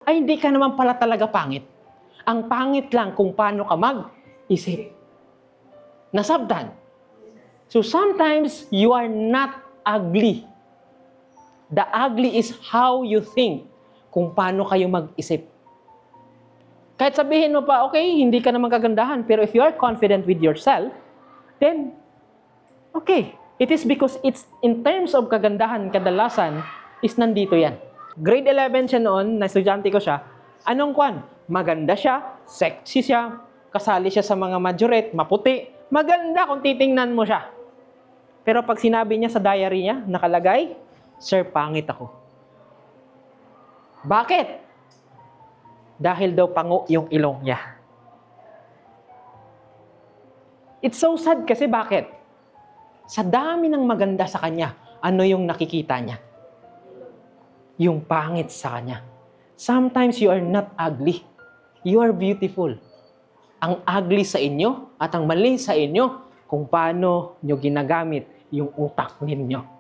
ay hindi ka naman pala talaga pangit. Ang pangit lang kung paano ka mag-isip. Nasabtan. So sometimes you are not ugly. The ugly is how you think, kung paano kayo mag-isip. Kahit sabihin mo pa, okay, hindi ka naman kagandahan, pero if you are confident with yourself, then, okay. It is because it's in terms of kagandahan, kadalasan, is nandito yan. Grade 11 siya noon, na estudyante ko siya. Anong kwan? Maganda siya, sexy siya, kasali siya sa mga majorette, maputi. Maganda kung titingnan mo siya. Pero pag sinabi niya sa diary niya, nakalagay, Sir, pangit ako. Bakit? Dahil daw pango yung ilong niya. It's so sad kasi bakit? Sa dami ng maganda sa kanya, ano yung nakikita niya? Yung pangit sa kanya. Sometimes you are not ugly. You are beautiful. Ang ugly sa inyo at ang mali sa inyo kung paano nyo ginagamit yung utak ninyo.